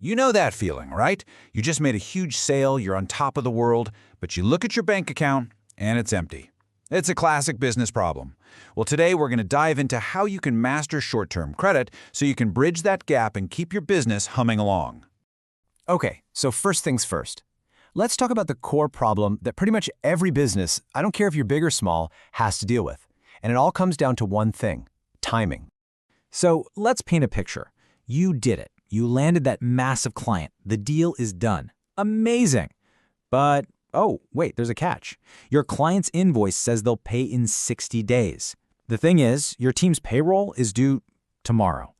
You know that feeling, right? You just made a huge sale, you're on top of the world, but you look at your bank account and it's empty. It's a classic business problem. Well, today we're going to dive into how you can master short-term credit so you can bridge that gap and keep your business humming along. Okay, so first things first. Let's talk about the core problem that pretty much every business, I don't care if you're big or small, has to deal with. And it all comes down to one thing: timing. So let's paint a picture. You did it. You landed that massive client. The deal is done. Amazing. But, oh, wait, there's a catch. Your client's invoice says they'll pay in 60 days. The thing is, your team's payroll is due tomorrow.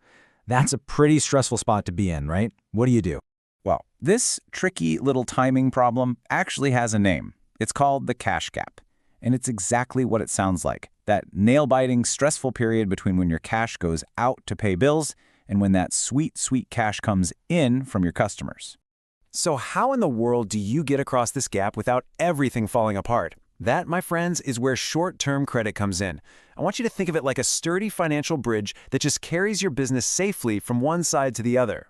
That's a pretty stressful spot to be in, right? What do you do? Well, this tricky little timing problem actually has a name. It's called the cash gap. And it's exactly what it sounds like, that nail-biting, stressful period between when your cash goes out to pay bills and when that sweet, sweet cash comes in from your customers. So how in the world do you get across this gap without everything falling apart? That, my friends, is where short-term credit comes in. I want you to think of it like a sturdy financial bridge that just carries your business safely from one side to the other.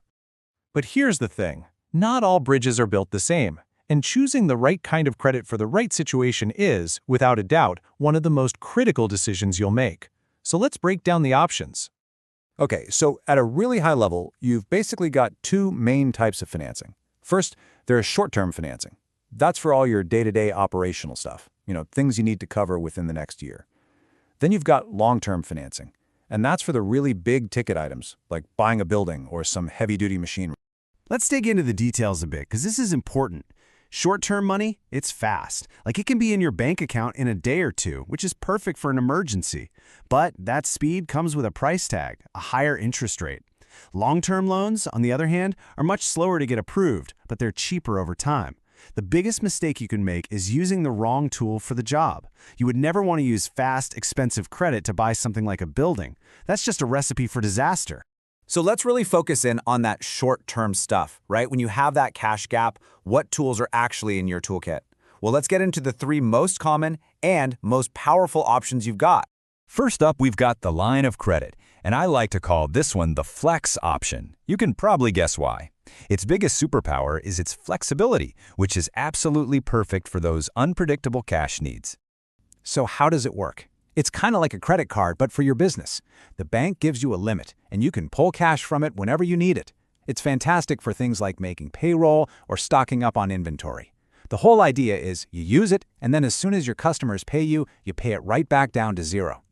But here's the thing. Not all bridges are built the same, and choosing the right kind of credit for the right situation is, without a doubt, one of the most critical decisions you'll make. So let's break down the options. Okay, so at a really high level, you've basically got two main types of financing. First, there's short-term financing. That's for all your day-to-day operational stuff, things you need to cover within the next year. Then you've got long-term financing, and that's for the really big ticket items, like buying a building or some heavy-duty machinery. Let's dig into the details a bit, because this is important. Short-term money, it's fast. Like it can be in your bank account in a day or two, which is perfect for an emergency. But that speed comes with a price tag, a higher interest rate. Long-term loans, on the other hand, are much slower to get approved, but they're cheaper over time. The biggest mistake you can make is using the wrong tool for the job. You would never want to use fast, expensive credit to buy something like a building. That's just a recipe for disaster. So let's really focus in on that short-term stuff, right? When you have that cash gap, what tools are actually in your toolkit? Well, let's get into the three most common and most powerful options you've got. First up, we've got the line of credit, and I like to call this one the flex option. You can probably guess why. Its biggest superpower is its flexibility, which is absolutely perfect for those unpredictable cash needs. So how does it work? It's kind of like a credit card, but for your business. The bank gives you a limit, and you can pull cash from it whenever you need it. It's fantastic for things like making payroll or stocking up on inventory. The whole idea is you use it, and then as soon as your customers pay you, you pay it right back down to zero.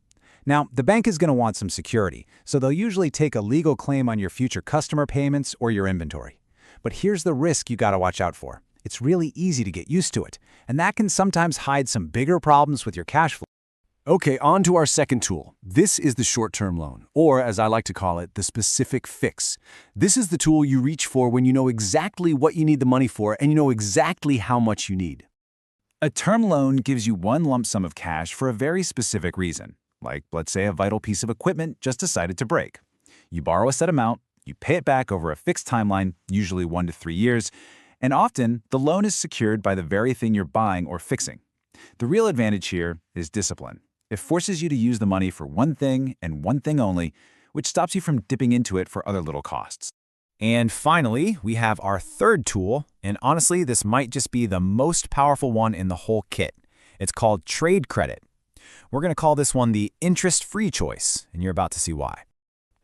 Now, the bank is going to want some security, so they'll usually take a legal claim on your future customer payments or your inventory. But here's the risk you got to watch out for. It's really easy to get used to it, and that can sometimes hide some bigger problems with your cash flow. Okay, on to our second tool. This is the short-term loan, or as I like to call it, the specific fix. This is the tool you reach for when you know exactly what you need the money for and you know exactly how much you need. A term loan gives you one lump sum of cash for a very specific reason, like, let's say, a vital piece of equipment just decided to break. You borrow a set amount, you pay it back over a fixed timeline, usually 1 to 3 years, and often the loan is secured by the very thing you're buying or fixing. The real advantage here is discipline. It forces you to use the money for one thing and one thing only, which stops you from dipping into it for other little costs. And finally, we have our third tool, and honestly, this might just be the most powerful one in the whole kit. It's called trade credit. We're going to call this one the interest-free choice, and you're about to see why.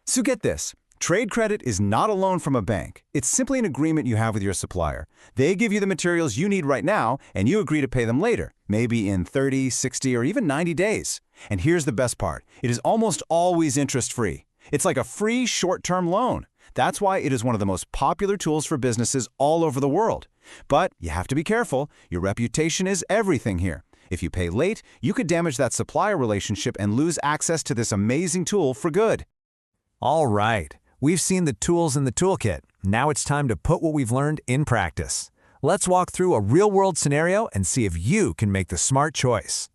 So get this. Trade credit is not a loan from a bank. It's simply an agreement you have with your supplier. They give you the materials you need right now, and you agree to pay them later, maybe in 30, 60, or even 90 days. And here's the best part. It is almost always interest-free. It's like a free short-term loan. That's why it is one of the most popular tools for businesses all over the world. But you have to be careful. Your reputation is everything here. If you pay late, you could damage that supplier relationship and lose access to this amazing tool for good. All right. We've seen the tools in the toolkit. Now it's time to put what we've learned in practice. Let's walk through a real-world scenario and see if you can make the smart choice.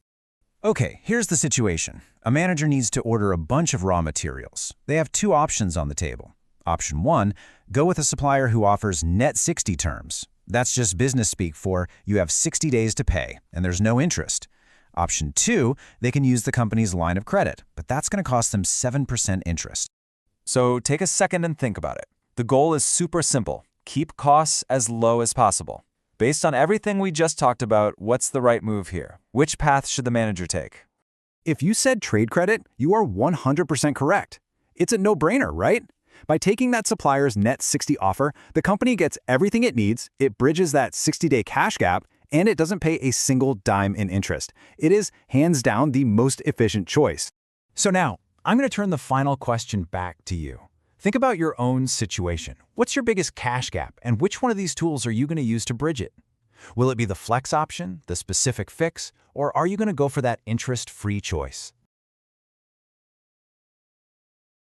Okay, here's the situation. A manager needs to order a bunch of raw materials. They have two options on the table. Option 1, go with a supplier who offers net 60 terms. That's just business speak for you have 60 days to pay, and there's no interest. Option 2, they can use the company's line of credit, but that's going to cost them 7% interest. So take a second and think about it. The goal is super simple. Keep costs as low as possible. Based on everything we just talked about, what's the right move here? Which path should the manager take? If you said trade credit, you are 100% correct. It's a no-brainer, right? By taking that supplier's net 60 offer, the company gets everything it needs, it bridges that 60-day cash gap, and it doesn't pay a single dime in interest. It is, hands down, the most efficient choice. So now, I'm going to turn the final question back to you. Think about your own situation. What's your biggest cash gap, and which one of these tools are you going to use to bridge it? Will it be the flex option, the specific fix, or are you going to go for that interest-free choice?